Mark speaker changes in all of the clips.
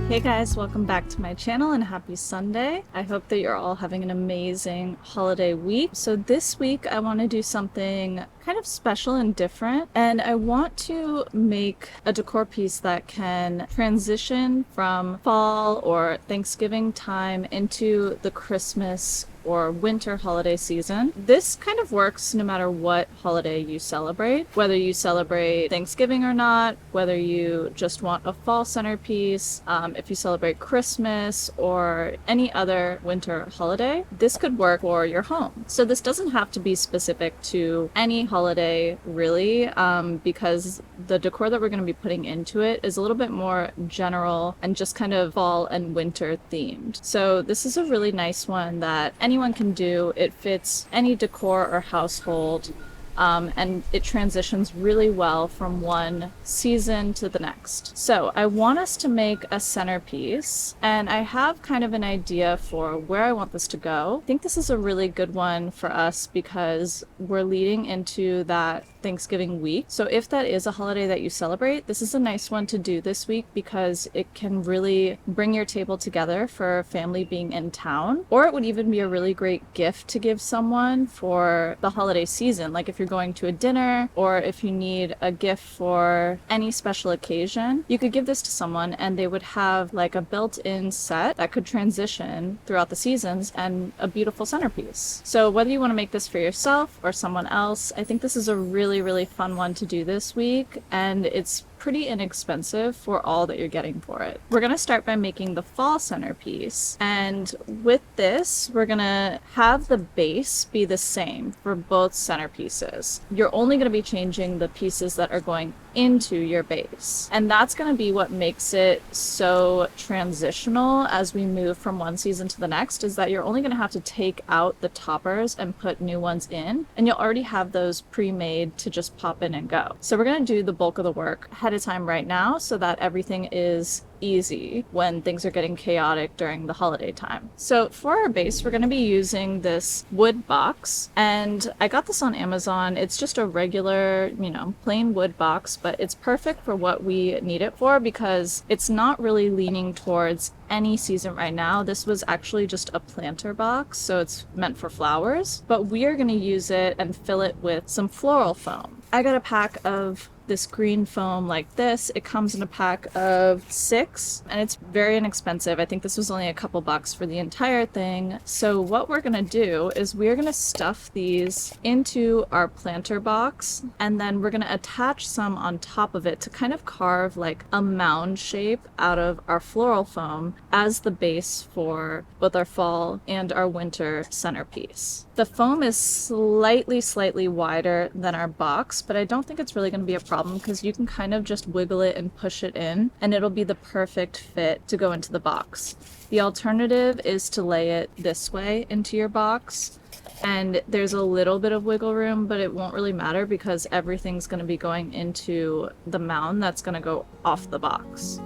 Speaker 1: Hey guys, welcome back to my channel and happy Sunday. I hope that you're all having an amazing holiday week. So this week I want to do something kind of special and different, and I want to make a decor piece that can transition from fall or Thanksgiving time into the Christmas or winter holiday season. This kind of works no matter what holiday you celebrate, whether you celebrate Thanksgiving or not, whether you just want a fall centerpiece, if you celebrate Christmas or any other winter holiday, this could work for your home. So this doesn't have to be specific to any holiday really, because the decor that we're going to be putting into it is a little bit more general and just kind of fall and winter themed. So this is a really nice one that anyone can do. It fits any decor or household, and it transitions really well from one season to the next. So I want us to make a centerpiece, and I have kind of an idea for where I want this to go. I think this is a really good one for us because we're leading into that Thanksgiving week. So if that is a holiday that you celebrate, this is a nice one to do this week because it can really bring your table together for family being in town. Or it would even be a really great gift to give someone for the holiday season. Like if you're going to a dinner or if you need a gift for any special occasion, you could give this to someone and they would have like a built-in set that could transition throughout the seasons and a beautiful centerpiece. So whether you want to make this for yourself or someone else, I think this is a really fun one to do this week, and it's pretty inexpensive for all that you're getting for it. We're going to start by making the fall centerpiece, and with this we're going to have the base be the same for both centerpieces. You're only going to be changing the pieces that are going into your base, and that's going to be what makes it so transitional as we move from one season to the next, is that you're only going to have to take out the toppers and put new ones in, and you'll already have those pre-made to just pop in and go. So we're going to do the bulk of the work ahead of time right now so that everything is easy when things are getting chaotic during the holiday time. So for our base, we're going to be using this wood box, and I got this on Amazon. It's just a regular, plain wood box, but it's perfect for what we need it for because it's not really leaning towards any season right now. This was actually just a planter box, so it's meant for flowers, but we are going to use it and fill it with some floral foam. I got a pack of this green foam like this. It comes in a pack of 6 and it's very inexpensive. I think this was only a couple bucks for the entire thing. So what we're gonna do is we're gonna stuff these into our planter box, and then we're gonna attach some on top of it to kind of carve like a mound shape out of our floral foam as the base for both our fall and our winter centerpiece. The foam is slightly wider than our box, but I don't think it's really going to be a problem because you can kind of just wiggle it and push it in, and it'll be the perfect fit to go into the box. The alternative is to lay it this way into your box, and there's a little bit of wiggle room, but it won't really matter because everything's going to be going into the mound that's going to go off the box.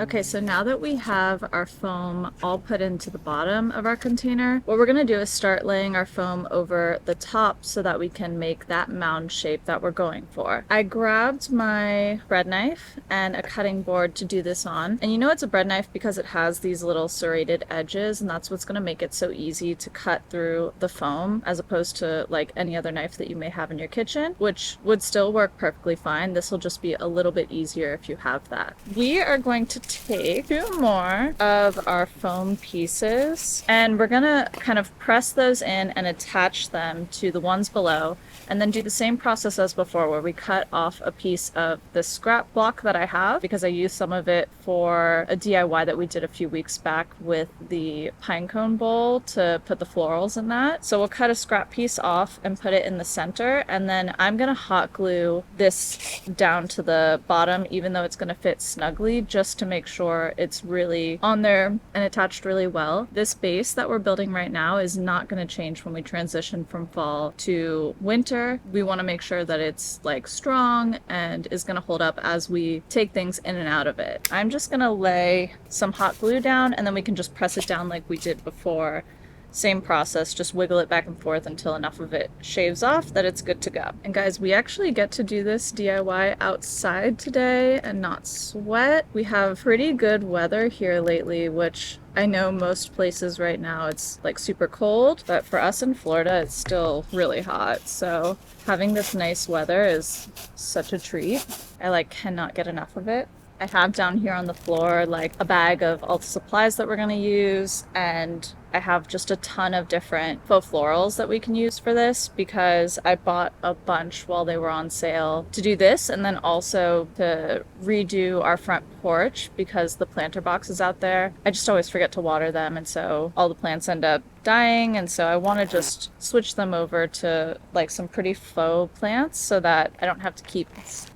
Speaker 1: Okay, so now that we have our foam all put into the bottom of our container, what we're gonna do is start laying our foam over the top so that we can make that mound shape that we're going for. I grabbed my bread knife and a cutting board to do this on. And you know it's a bread knife because it has these little serrated edges, and that's what's gonna make it so easy to cut through the foam as opposed to like any other knife that you may have in your kitchen, which would still work perfectly fine. This will just be a little bit easier if you have that. We are going to take 2 more of our foam pieces, and we're gonna kind of press those in and attach them to the ones below, and then do the same process as before where we cut off a piece of the scrap block that I have because I used some of it for a DIY that we did a few weeks back with the pinecone bowl to put the florals in that. So we'll cut a scrap piece off and put it in the center, and then I'm gonna hot glue this down to the bottom even though it's gonna fit snugly, just to make sure it's really on there and attached really well. This base that we're building right now is not going to change when we transition from fall to winter. We want to make sure that it's like strong and is going to hold up as we take things in and out of it. I'm just going to lay some hot glue down, and then we can just press it down like we did before. Same process, just wiggle it back and forth until enough of it shaves off that it's good to go. And guys, we actually get to do this DIY outside today and not sweat. We have pretty good weather here lately, which I know most places right now it's like super cold, but for us in Florida it's still really hot. So having this nice weather is such a treat. I like cannot get enough of it. I have down here on the floor like a bag of all the supplies that we're going to use, and I have just a ton of different faux florals that we can use for this because I bought a bunch while they were on sale to do this, and then also to redo our front porch because the planter boxes out there, I just always forget to water them, and so all the plants end up dying, and so I want to just switch them over to like some pretty faux plants so that I don't have to keep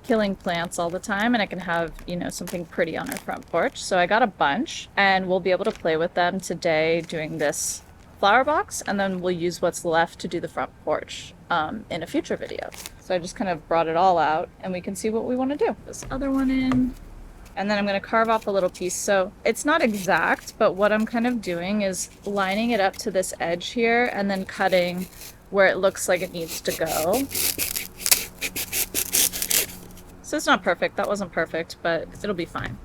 Speaker 1: killing plants all the time and I can have, you know, something pretty on our front porch. So I got a bunch and we'll be able to play with them today doing this flower box, and then we'll use what's left to do the front porch in a future video. So I just kind of brought it all out and we can see what we want to do. This other one in. And then I'm going to carve off a little piece. So it's not exact, but what I'm kind of doing is lining it up to this edge here and then cutting where it looks like it needs to go. So it's not perfect. That wasn't perfect, but it'll be fine.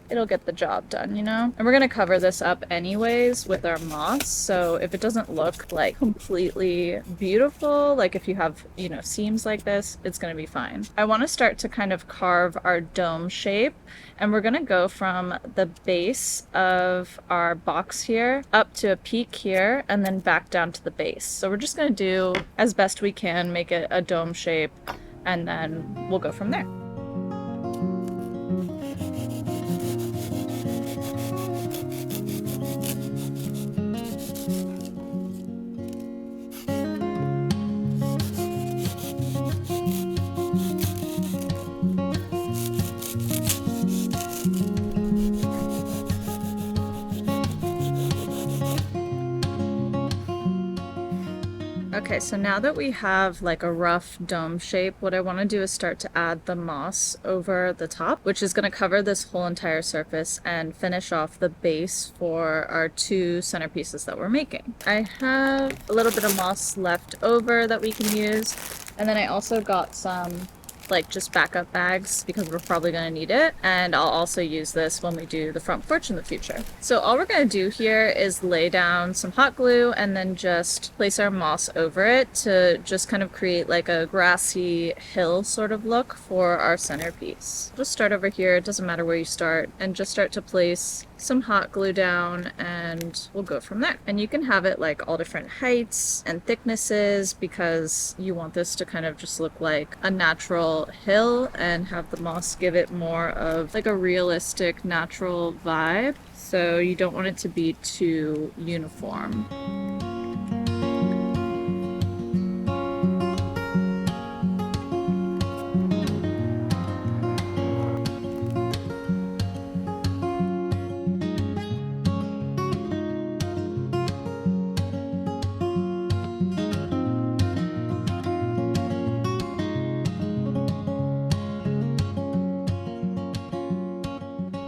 Speaker 1: It'll get the job done, you know? And we're going to cover this up anyways with our moss. So if it doesn't look like completely beautiful, like if you have, you know, seams like this, it's going to be fine. I want to start to kind of carve our dome shape, and we're going to go from the base of our box here up to a peak here and then back down to the base. So we're just going to do as best we can, make it a dome shape, and then we'll go from there. Okay, so now that we have like a rough dome shape, what I want to do is start to add the moss over the top, which is going to cover this whole entire surface and finish off the base for our two centerpieces that we're making. I have a little bit of moss left over that we can use, and then I also got some like just backup bags because we're probably going to need it, and I'll also use this when we do the front porch in the future. So all we're going to do here is lay down some hot glue and then just place our moss over it to just kind of create like a grassy hill sort of look for our centerpiece. Just start over here, it doesn't matter where you start, and just start to place some hot glue down and we'll go from there. And you can have it like all different heights and thicknesses because you want this to kind of just look like a natural hill and have the moss give it more of like a realistic natural vibe. So you don't want it to be too uniform.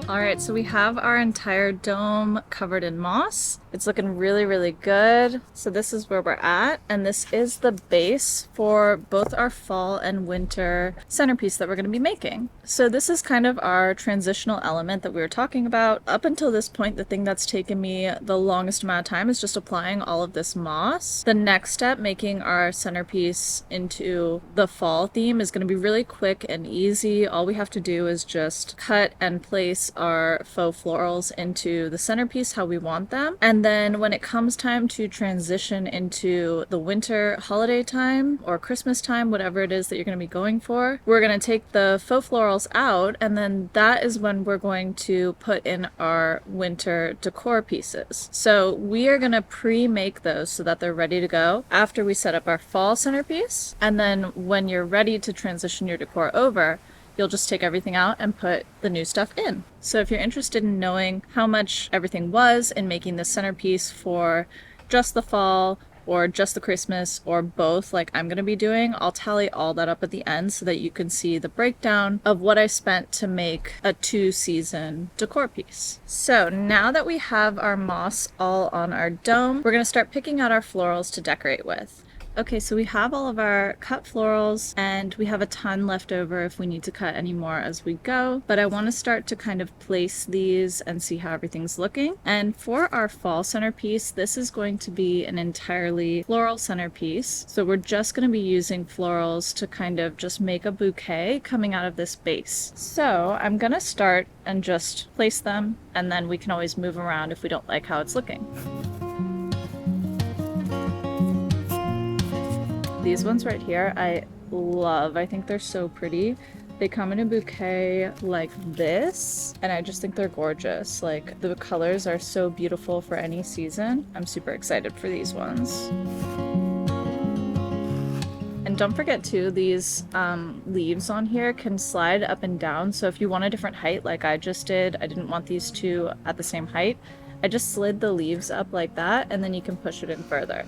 Speaker 1: Alright, so we have our entire dome covered in moss. It's looking really, really good. So this is where we're at, and this is the base for both our fall and winter centerpiece that we're going to be making. So this is kind of our transitional element that we were talking about. Up until this point, the thing that's taken me the longest amount of time is just applying all of this moss. The next step, making our centerpiece into the fall theme, is going to be really quick and easy. All we have to do is just cut and place our faux florals into the centerpiece how we want them. And then when it comes time to transition into the winter holiday time or Christmas time, whatever it is that you're going to be going for, we're going to take the faux florals out, and then that is when we're going to put in our winter decor pieces. So we are going to pre-make those so that they're ready to go after we set up our fall centerpiece. And then when you're ready to transition your decor over, you'll just take everything out and put the new stuff in. So if you're interested in knowing how much everything was in making the centerpiece for just the fall or just the Christmas or both like I'm going to be doing, I'll tally all that up at the end so that you can see the breakdown of what I spent to make a 2-season decor piece. So now that we have our moss all on our dome, we're going to start picking out our florals to decorate with. Okay, so we have all of our cut florals and we have a ton left over if we need to cut any more as we go, but I want to start to kind of place these and see how everything's looking. And for our fall centerpiece, this is going to be an entirely floral centerpiece. So we're just going to be using florals to kind of just make a bouquet coming out of this base. So I'm going to start and just place them, and then we can always move around if we don't like how it's looking. These ones right here, I love. I think they're so pretty. They come in a bouquet like this, and I just think they're gorgeous. Like, the colors are so beautiful for any season. I'm super excited for these ones. And don't forget too, these leaves on here can slide up and down. So if you want a different height like I just did, I didn't want these two at the same height. I just slid the leaves up like that, and then you can push it in further.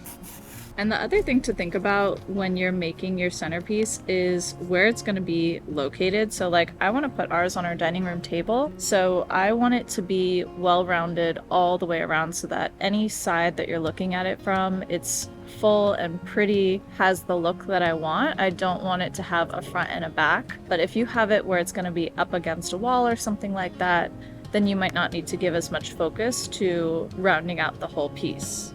Speaker 1: And the other thing to think about when you're making your centerpiece is where it's going to be located. So like, I want to put ours on our dining room table. So I want it to be well-rounded all the way around so that any side that you're looking at it from, it's full and pretty, has the look that I want. I don't want it to have a front and a back. But if you have it where it's going to be up against a wall or something like that, then you might not need to give as much focus to rounding out the whole piece.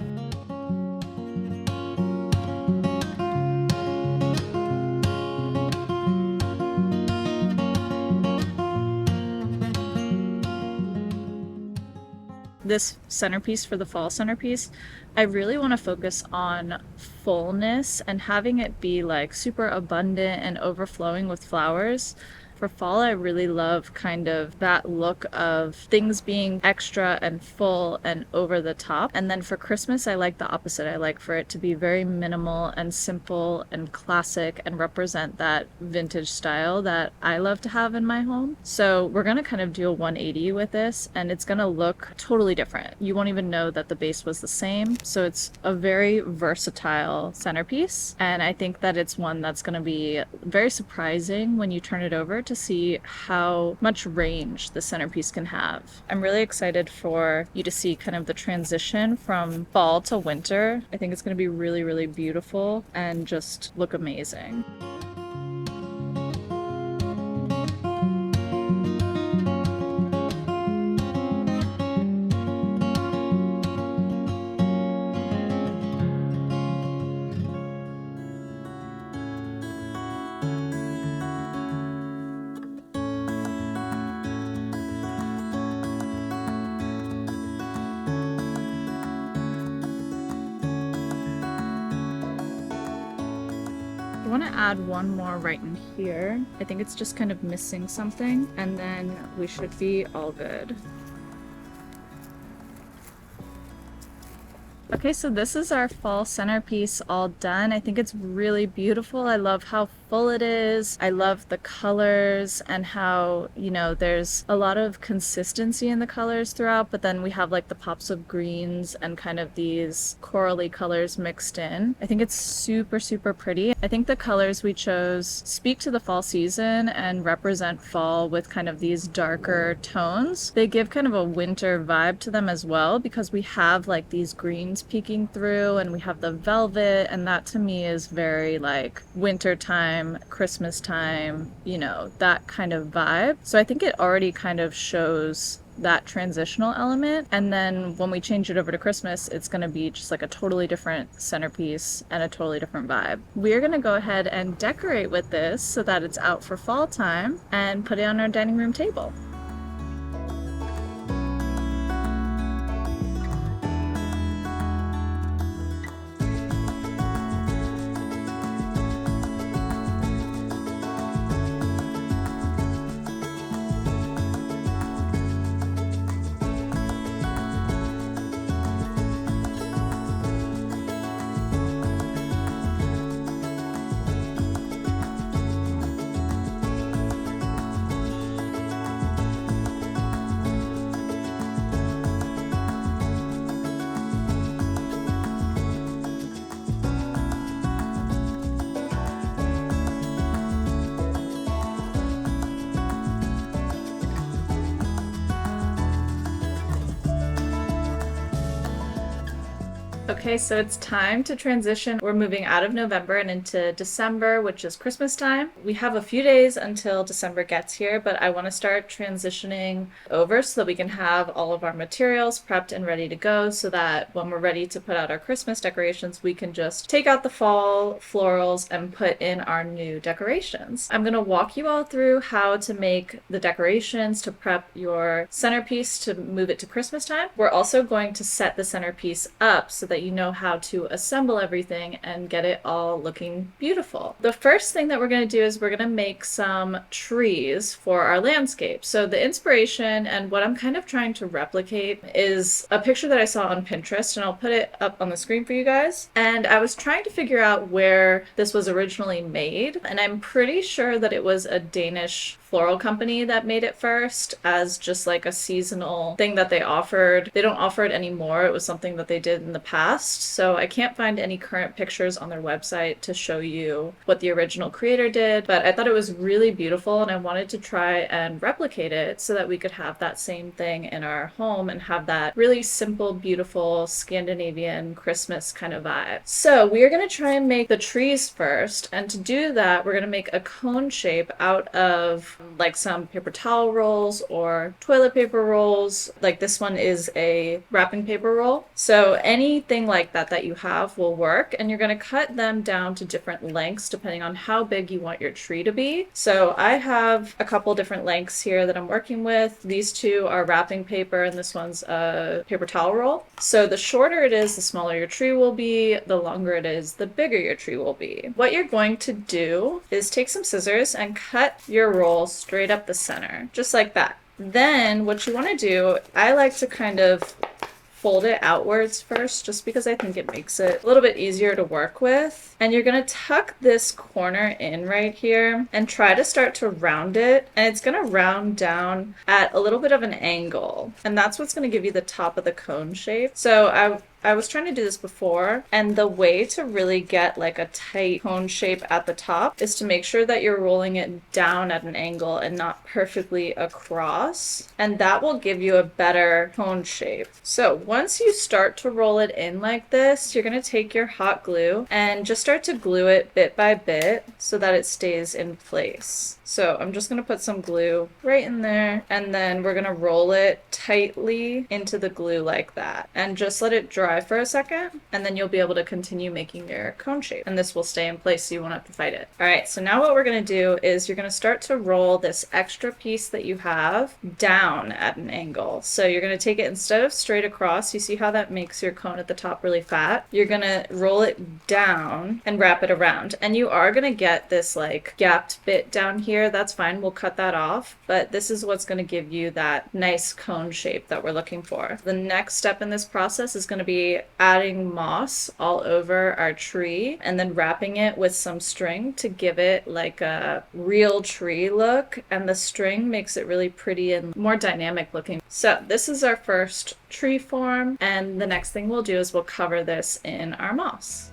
Speaker 1: This centerpiece for the fall centerpiece, I really want to focus on fullness and having it be like super abundant and overflowing with flowers. For fall, I really love kind of that look of things being extra and full and over the top. And then for Christmas, I like the opposite. I like for it to be very minimal and simple and classic and represent that vintage style that I love to have in my home. So we're going to kind of do a 180 with this, and it's going to look totally different. You won't even know that the base was the same. So it's a very versatile centerpiece. And I think that it's one that's going to be very surprising when you turn it over to see how much range the centerpiece can have. I'm really excited for you to see kind of the transition from fall to winter. I think it's going to be really, really beautiful and just look amazing. I want to add one more right in here. I think it's just kind of missing something, and then we should be all good. Okay, so this is our fall centerpiece all done. I think it's really beautiful. I love how full it is. I love the colors and how, you know, there's a lot of consistency in the colors throughout, but then we have like the pops of greens and kind of these corally colors mixed in. I think it's super, super pretty. I think the colors we chose speak to the fall season and represent fall with kind of these darker tones. They give kind of a winter vibe to them as well, because we have like these greens peeking through and we have the velvet, and that to me is very like winter time, Christmas time, you know, that kind of vibe. So I think it already kind of shows that transitional element, and then when we change it over to Christmas, it's going to be just like a totally different centerpiece and a totally different vibe. We're going to go ahead and decorate with this so that it's out for fall time and put it on our dining room table. Okay, so it's time to transition. We're moving out of November and into December, which is Christmas time. We have a few days until December gets here, but I want to start transitioning over so that we can have all of our materials prepped and ready to go so that when we're ready to put out our Christmas decorations, we can just take out the fall florals and put in our new decorations. I'm going to walk you all through how to make the decorations to prep your centerpiece to move it to Christmas time. We're also going to set the centerpiece up so that you know how to assemble everything and get it all looking beautiful. The first thing that we're going to do is we're going to make some trees for our landscape. So the inspiration and what I'm kind of trying to replicate is a picture that I saw on Pinterest, and I'll put it up on the screen for you guys. And I was trying to figure out where this was originally made, and I'm pretty sure that it was a Danish floral company that made it first as just like a seasonal thing that they offered. They don't offer it anymore. It was something that they did in the past. So I can't find any current pictures on their website to show you what the original creator did, but I thought it was really beautiful and I wanted to try and replicate it so that we could have that same thing in our home and have that really simple, beautiful Scandinavian Christmas kind of vibe. So we are going to try and make the trees first, and to do that we're going to make a cone shape out of like some paper towel rolls or toilet paper rolls. Like this one is a wrapping paper roll. So anything like that you have will work, and you're going to cut them down to different lengths depending on how big you want your tree to be. So I have a couple different lengths here that I'm working with. These two are wrapping paper and this one's a paper towel roll. So the shorter it is, the smaller your tree will be. The longer it is, the bigger your tree will be. What you're going to do is take some scissors and cut your roll straight up the center, just like that. Then what you want to do, I like to kind of fold it outwards first, just because I think it makes it a little bit easier to work with. And you're going to tuck this corner in right here and try to start to round it. And it's going to round down at a little bit of an angle. And that's what's going to give you the top of the cone shape. So I was trying to do this before, and the way to really get like a tight cone shape at the top is to make sure that you're rolling it down at an angle and not perfectly across, and that will give you a better cone shape. So once you start to roll it in like this, you're going to take your hot glue and just start to glue it bit by bit so that it stays in place. So I'm just going to put some glue right in there, and then we're going to roll it tightly into the glue like that and just let it dry for a second, and then you'll be able to continue making your cone shape, and this will stay in place so you won't have to fight it. All right, so now what we're going to do is you're going to start to roll this extra piece that you have down at an angle. So you're going to take it, instead of straight across, you see how that makes your cone at the top really fat? You're going to roll it down and wrap it around, and you are going to get this like gapped bit down here. That's fine, we'll cut that off, but this is what's going to give you that nice cone shape that we're looking for. The next step in this process is going to be adding moss all over our tree and then wrapping it with some string to give it like a real tree look, and the string makes it really pretty and more dynamic looking. So this is our first tree form, and the next thing we'll do is we'll cover this in our moss.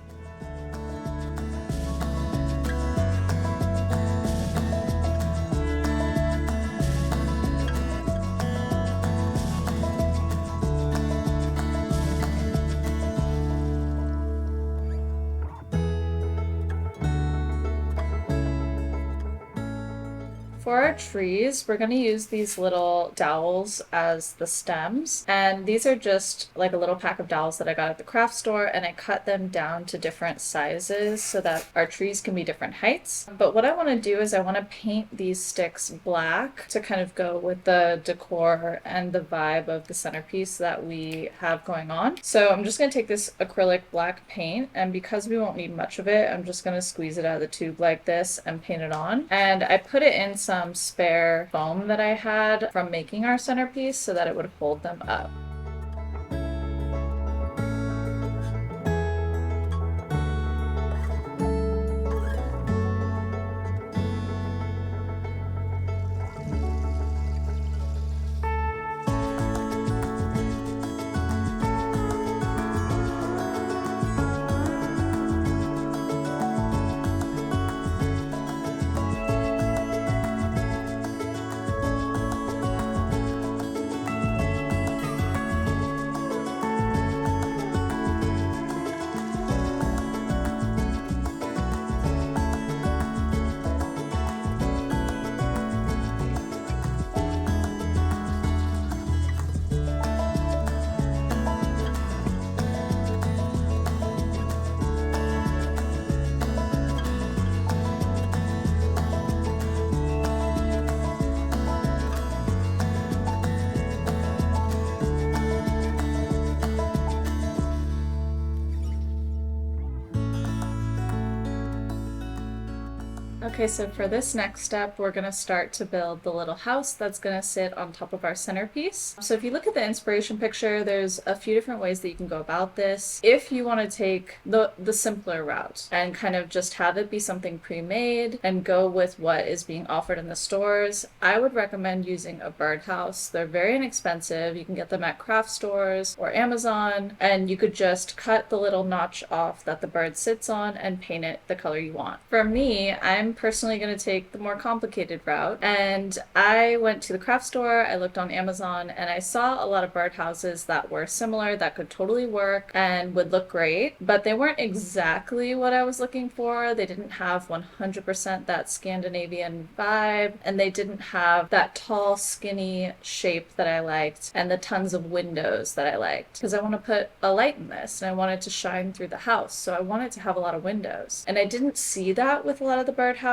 Speaker 1: For our trees, we're going to use these little dowels as the stems, and these are just like a little pack of dowels that I got at the craft store, and I cut them down to different sizes so that our trees can be different heights. But what I want to do is I want to paint these sticks black to kind of go with the decor and the vibe of the centerpiece that we have going on. So I'm just going to take this acrylic black paint, and because we won't need much of it, I'm just going to squeeze it out of the tube like this and paint it on. And I put it in some spare foam that I had from making our centerpiece so that it would hold them up. Okay, so for this next step, we're going to start to build the little house that's going to sit on top of our centerpiece. So if you look at the inspiration picture, there's a few different ways that you can go about this. If you want to take the simpler route and kind of just have it be something pre-made and go with what is being offered in the stores, I would recommend using a birdhouse. They're very inexpensive. You can get them at craft stores or Amazon, and you could just cut the little notch off that the bird sits on and paint it the color you want. For me, I'm personally going to take the more complicated route, and I went to the craft store, I looked on Amazon, and I saw a lot of birdhouses that were similar, that could totally work and would look great, but they weren't exactly what I was looking for. They didn't have 100% that Scandinavian vibe, and they didn't have that tall, skinny shape that I liked and the tons of windows that I liked, because I want to put a light in this and I want it to shine through the house, so I want it to have a lot of windows, and I didn't see that with a lot of the birdhouses.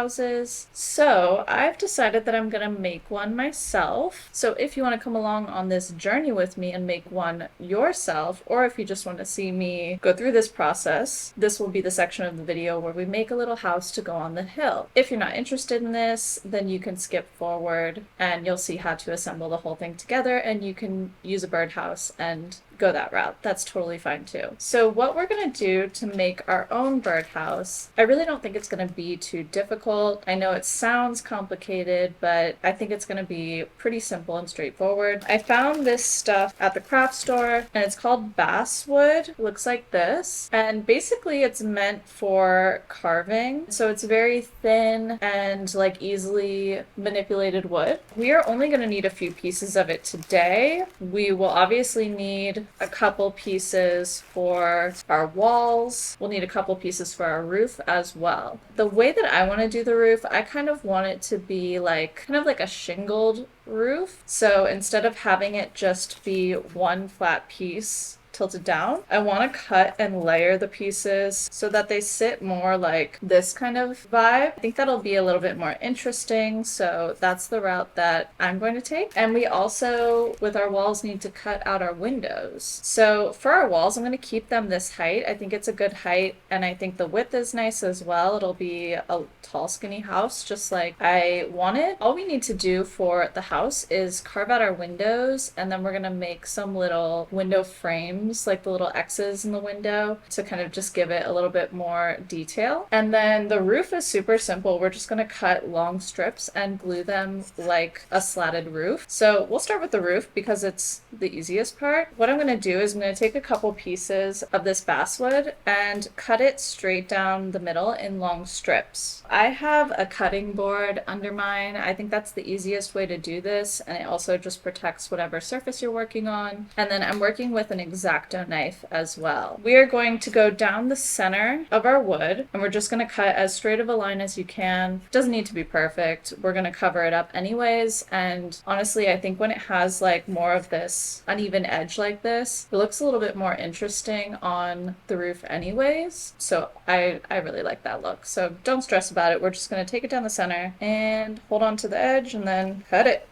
Speaker 1: So I've decided that I'm gonna make one myself. So if you want to come along on this journey with me and make one yourself, or if you just want to see me go through this process, this will be the section of the video where we make a little house to go on the hill. If you're not interested in this, then you can skip forward and you'll see how to assemble the whole thing together, and you can use a birdhouse and go that route. That's totally fine too. So what we're going to do to make our own birdhouse, I really don't think it's going to be too difficult. I know it sounds complicated, but I think it's going to be pretty simple and straightforward. I found this stuff at the craft store, and it's called basswood. It looks like this, and basically it's meant for carving. So it's very thin and like easily manipulated wood. We are only going to need a few pieces of it today. We will obviously need a couple pieces for our walls. We'll need a couple pieces for our roof as well. The way that I want to do the roof, I kind of want it to be like kind of like a shingled roof. So instead of having it just be one flat piece tilted down, I want to cut and layer the pieces so that they sit more like this kind of vibe. I think that'll be a little bit more interesting, so that's the route that I'm going to take. And we also, with our walls, need to cut out our windows. So for our walls, I'm going to keep them this height. I think it's a good height, and I think the width is nice as well. It'll be a tall, skinny house, just like I wanted. All we need to do for the house is carve out our windows, and then we're going to make some little window frames, like the little X's in the window, to kind of just give it a little bit more detail. And then the roof is super simple. We're just going to cut long strips and glue them like a slatted roof. So we'll start with the roof because it's the easiest part. What I'm going to do is I'm going to take a couple pieces of this basswood and cut it straight down the middle in long strips. I have a cutting board under mine. I think that's the easiest way to do this, and it also just protects whatever surface you're working on. And then I'm working with an X-Acto knife as well. We are going to go down the center of our wood, and we're just going to cut as straight of a line as you can. It doesn't need to be perfect. We're going to cover it up anyways, and honestly, I think when it has like more of this uneven edge like this, it looks a little bit more interesting on the roof anyways. So I really like that look. So don't stress about it. We're just going to take it down the center and hold on to the edge and then cut it.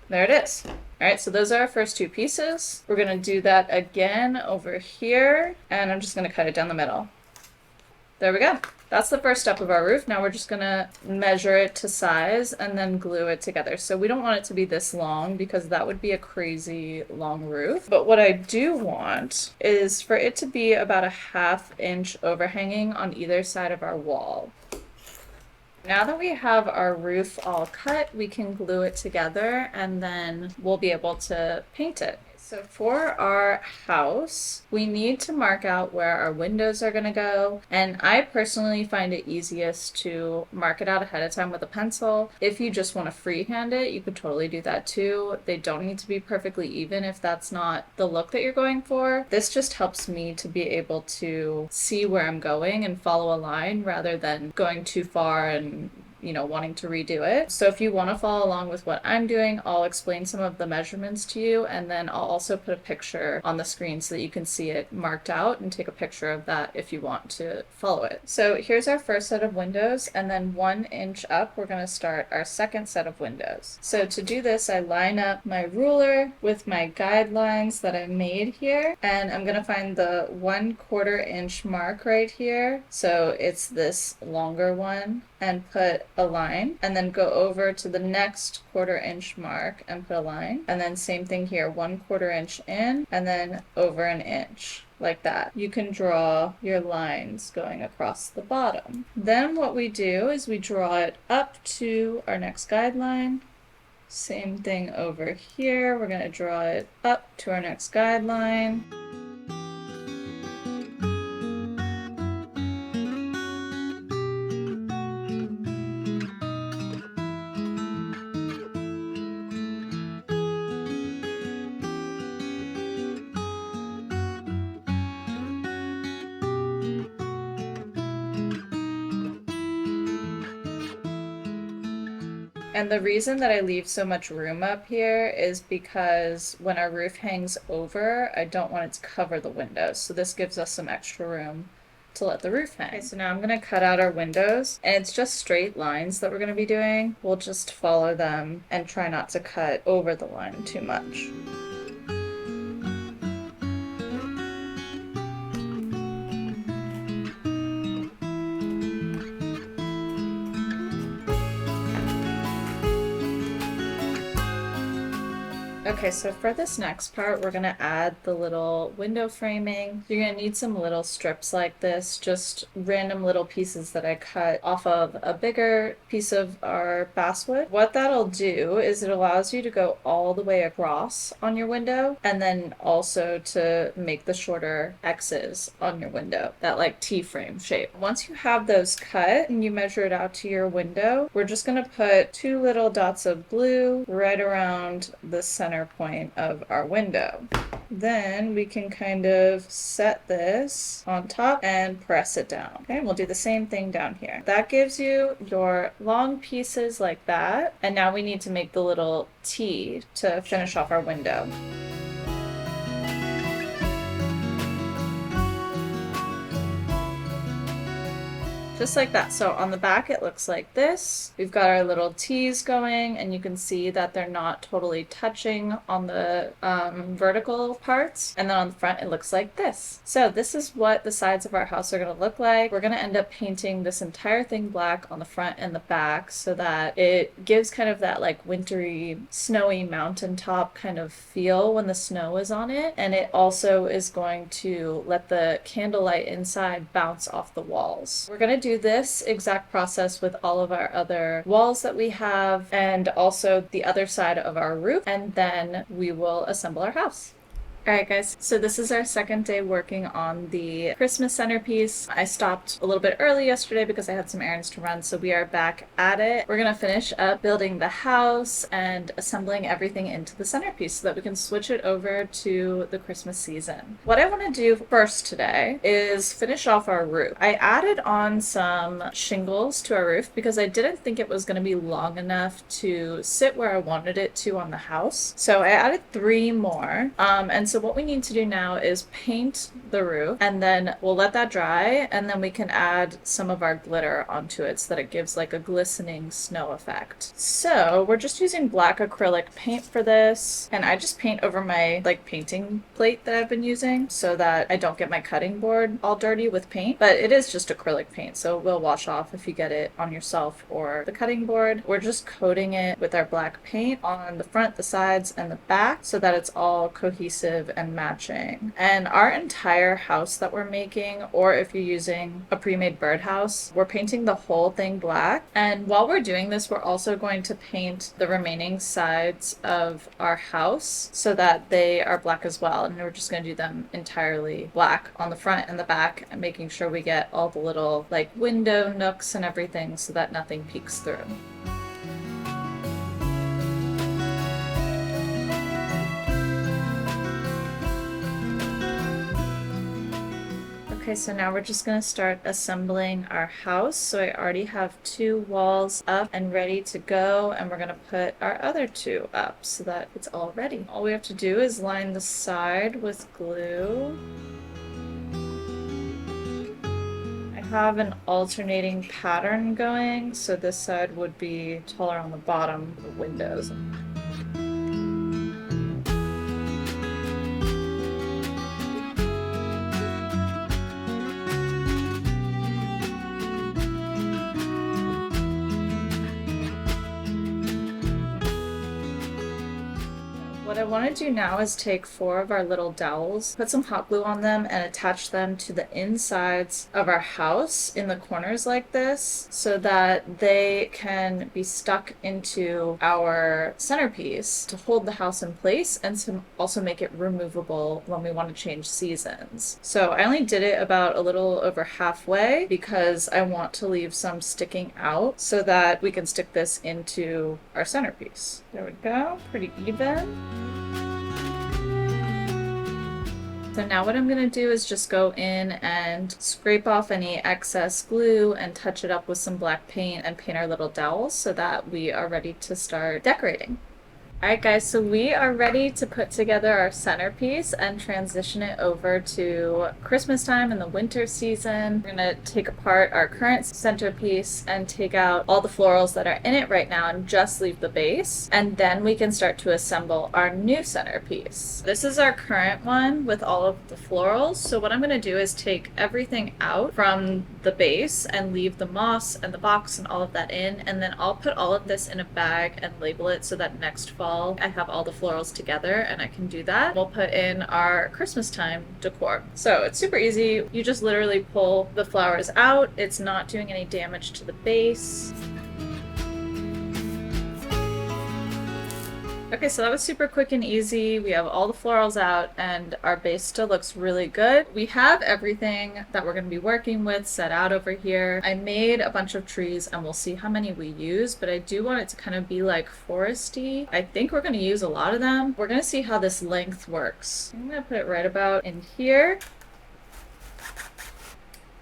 Speaker 1: There it is. All right, so those are our first two pieces. We're gonna do that again over here, and I'm just gonna cut it down the middle. There we go. That's the first step of our roof. Now we're just gonna measure it to size and then glue it together. So we don't want it to be this long because that would be a crazy long roof. But what I do want is for it to be about a 1/2 inch overhanging on either side of our wall. Now that we have our roof all cut, we can glue it together and then we'll be able to paint it. So for our house, we need to mark out where our windows are going to go, and I personally find it easiest to mark it out ahead of time with a pencil. If you just want to freehand it, you could totally do that too. They don't need to be perfectly even if that's not the look that you're going for. This just helps me to be able to see where I'm going and follow a line rather than going too far and wanting to redo it. So if you want to follow along with what I'm doing, I'll explain some of the measurements to you, and then I'll also put a picture on the screen so that you can see it marked out and take a picture of that if you want to follow it. So here's our first set of windows, and then 1 inch up, we're going to start our second set of windows. So to do this, I line up my ruler with my guidelines that I made here, and I'm going to find the 1/4 inch mark right here. So it's this longer one, and put a line, and then go over to the next 1/4 inch mark and put a line, and then same thing here, 1/4 inch in, and then over an inch. Like that. You can draw your lines going across the bottom. Then what we do is we draw it up to our next guideline. Same thing over here. We're going to draw it up to our next guideline. And the reason that I leave so much room up here is because when our roof hangs over, I don't want it to cover the windows. So this gives us some extra room to let the roof hang. Okay, so now I'm going to cut out our windows, and it's just straight lines that we're going to be doing. We'll just follow them and try not to cut over the line too much. Okay, so for this next part, we're going to add the little window framing. You're going to need some little strips like this, just random little pieces that I cut off of a bigger piece of our basswood. What that'll do is it allows you to go all the way across on your window, and then also to make the shorter X's on your window, that like T-frame shape. Once you have those cut and you measure it out to your window, we're just going to put 2 little dots of blue right around the center point of our window. Then we can kind of set this on top and press it down. Okay, and we'll do the same thing down here. That gives you your long pieces like that. And now we need to make the little T to finish off our window. Just like that. So on the back it looks like this. We've got our little T's going, and you can see that they're not totally touching on the vertical parts. And then on the front it looks like this. So this is what the sides of our house are going to look like. We're going to end up painting this entire thing black on the front and the back so that it gives kind of that like wintry, snowy mountaintop kind of feel when the snow is on it. And it also is going to let the candlelight inside bounce off the walls. We're going to do this exact process with all of our other walls that we have, and also the other side of our roof, and then we will assemble our house. Alright guys, so this is our second day working on the Christmas centerpiece. I stopped a little bit early yesterday because I had some errands to run, so we are back at it. We're going to finish up building the house and assembling everything into the centerpiece so that we can switch it over to the Christmas season. What I want to do first today is finish off our roof. I added on some shingles to our roof because I didn't think it was going to be long enough to sit where I wanted it to on the house. So I added 3 more, and so what we need to do now is paint the roof, and then we'll let that dry, and then we can add some of our glitter onto it so that it gives like a glistening snow effect. So we're just using black acrylic paint for this, and I just paint over my like painting plate that I've been using so that I don't get my cutting board all dirty with paint, but it is just acrylic paint, so it will wash off if you get it on yourself or the cutting board. We're just coating it with our black paint on the front, the sides, and the back so that it's all cohesive and matching. And our entire house that we're making, or if you're using a pre-made birdhouse, we're painting the whole thing black. And while we're doing this, we're also going to paint the remaining sides of our house so that they are black as well. And we're just going to do them entirely black on the front and the back, and making sure we get all the little like window nooks and everything so that nothing peeks through. Okay, Okay, so now we're just gonna start assembling our house. So I already have 2 walls up and ready to go, and we're gonna put our other 2 up so that it's all ready. All we have to do is line the side with glue. I have an alternating pattern going, so this side would be taller on the bottom, the windows. What I want to do now is take 4 of our little dowels, put some hot glue on them, and attach them to the insides of our house in the corners like this so that they can be stuck into our centerpiece to hold the house in place and to also make it removable when we want to change seasons. So I only did it about a little over halfway because I want to leave some sticking out so that we can stick this into our centerpiece. There we go, pretty even. So now what I'm going to do is just go in and scrape off any excess glue and touch it up with some black paint and paint our little dowels so that we are ready to start decorating. Alright guys, so we are ready to put together our centerpiece and transition it over to Christmas time and the winter season. We're going to take apart our current centerpiece and take out all the florals that are in it right now and just leave the base. And then we can start to assemble our new centerpiece. This is our current one with all of the florals. So what I'm going to do is take everything out from the base and leave the moss and the box and all of that in. And then I'll put all of this in a bag and label it so that next fall I have all the florals together and I can do that. We'll put in our Christmas time decor. So it's super easy. You just literally pull the flowers out. It's not doing any damage to the base. Okay, so that was super quick and easy. We have all the florals out and our base still looks really good. We have everything that we're going to be working with set out over here. I made a bunch of trees and we'll see how many we use, but I do want it to kind of be like foresty. I think we're going to use a lot of them. We're going to see how this length works. I'm going to put it right about in here.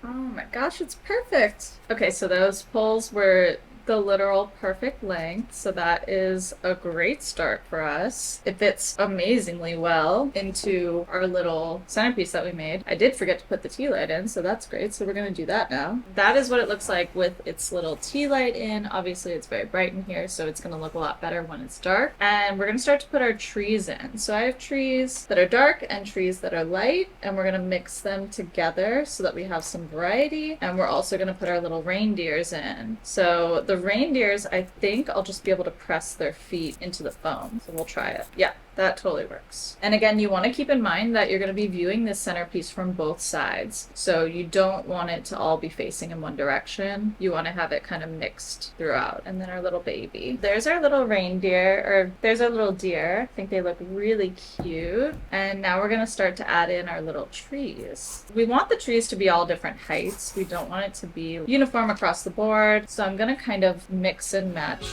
Speaker 1: Oh my gosh, it's perfect. Okay, so those poles were the literal perfect length, so that is a great start for us. It fits amazingly well into our little centerpiece that we made. I did forget to put the tea light in, so that's great, so we're gonna do that now. That is what it looks like with its little tea light in. Obviously it's very bright in here, so it's gonna look a lot better when it's dark. And we're gonna start to put our trees in. So I have trees that are dark and trees that are light, and we're gonna mix them together so that we have some variety. And we're also gonna put our little reindeers in. So the reindeers, I think I'll just be able to press their feet into the foam. So we'll try it. Yeah, that totally works. And again, you want to keep in mind that you're going to be viewing this centerpiece from both sides. So you don't want it to all be facing in one direction. You want to have it kind of mixed throughout. And then our little baby. There's our little reindeer, or there's our little deer. I think they look really cute. And now we're going to start to add in our little trees. We want the trees to be all different heights. We don't want it to be uniform across the board. So I'm going to kind of mix and match.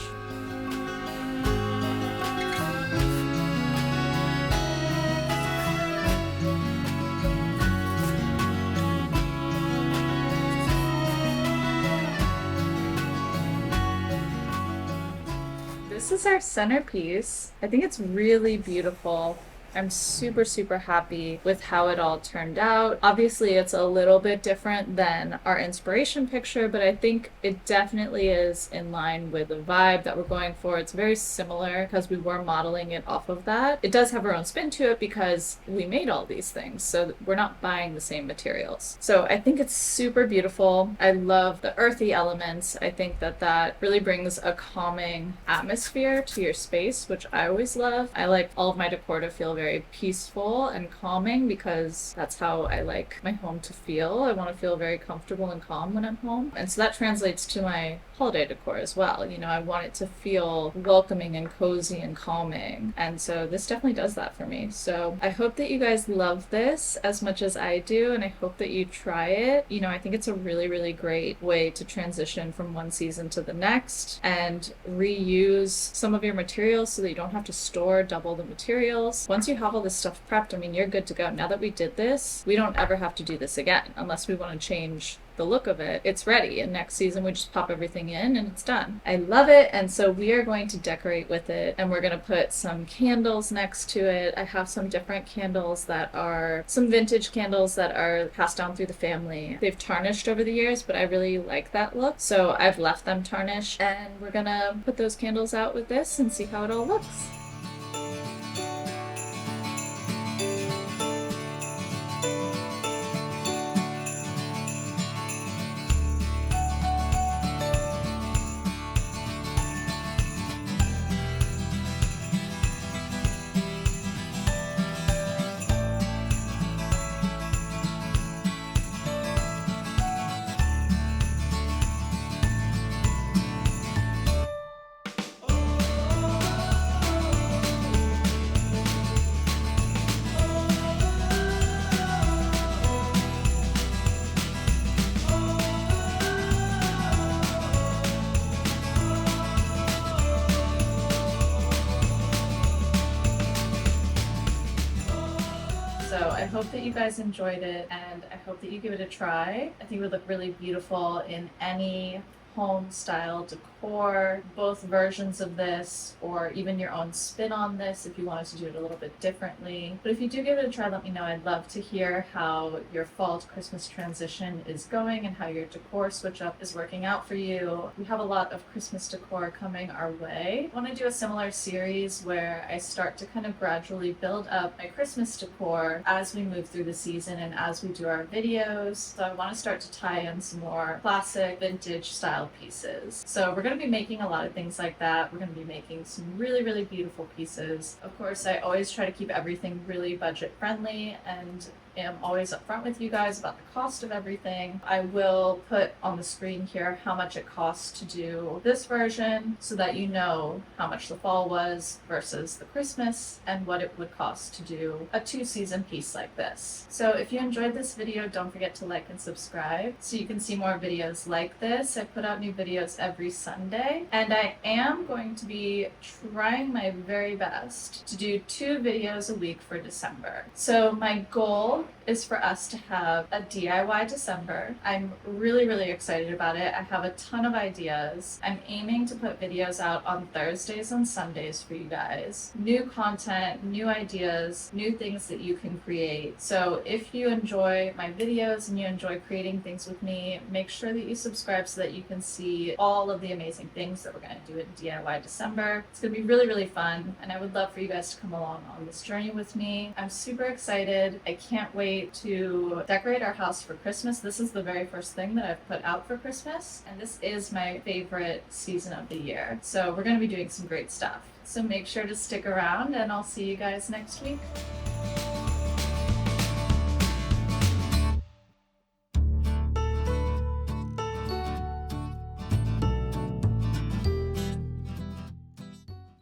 Speaker 1: This is our centerpiece. I think it's really beautiful. I'm super, super happy with how it all turned out. Obviously, it's a little bit different than our inspiration picture, but I think it definitely is in line with the vibe that we're going for. It's very similar because we were modeling it off of that. It does have our own spin to it because we made all these things, so we're not buying the same materials. So I think it's super beautiful. I love the earthy elements. I think that that really brings a calming atmosphere to your space, which I always love. I like all of my decor to feel very peaceful and calming because that's how I like my home to feel. I want to feel very comfortable and calm when I'm home. And so that translates to my holiday decor as well. You know, I want it to feel welcoming and cozy and calming. And so this definitely does that for me. So I hope that you guys love this as much as I do, and I hope that you try it. You know, I think it's a really, really great way to transition from one season to the next and reuse some of your materials so that you don't have to store double the materials. Once once you have all this stuff prepped, I mean, you're good to go. Now that we did this, we don't ever have to do this again unless we want to change the look of it. It's ready, and next season we just pop everything in and it's done. I love it, and so we are going to decorate with it, and we're going to put some candles next to it. I have some different candles that are some vintage candles that are passed down through the family. They've tarnished over the years, but I really like that look, so I've left them tarnished, and we're gonna put those candles out with this and see how it all looks. So I hope that you guys enjoyed it, and I hope that you give it a try. I think it would look really beautiful in any home style decor, both versions of this, or even your own spin on this if you wanted to do it a little bit differently. But if you do give it a try, let me know. I'd love to hear how your fall to Christmas transition is going and how your decor switch up is working out for you. We have a lot of Christmas decor coming our way. I want to do a similar series where I start to kind of gradually build up my Christmas decor as we move through the season and as we do our videos. So I want to start to tie in some more classic vintage style pieces. So we're going to be making a lot of things like that. We're going to be making some really, really beautiful pieces. Of course, I always try to keep everything really budget friendly and am always upfront with you guys about the cost of everything. I will put on the screen here how much it costs to do this version so that you know how much the fall was versus the Christmas and what it would cost to do a 2-season piece like this. So if you enjoyed this video, don't forget to like and subscribe so you can see more videos like this. I put out new videos every Sunday, and I am going to be trying my very best to do 2 videos a week for December. So my goal is for us to have a DIY December. I'm really, really excited about it. I have a ton of ideas. I'm aiming to put videos out on Thursdays and Sundays for you guys. New content, new ideas, new things that you can create. So if you enjoy my videos and you enjoy creating things with me, make sure that you subscribe so that you can see all of the amazing things that we're going to do in DIY December. It's going to be really, really fun, and I would love for you guys to come along on this journey with me. I'm super excited. I can't wait to decorate our house for Christmas. This is the very first thing that I've put out for Christmas, and this is my favorite season of the year. So we're going to be doing some great stuff. So make sure to stick around, and I'll see you guys next week.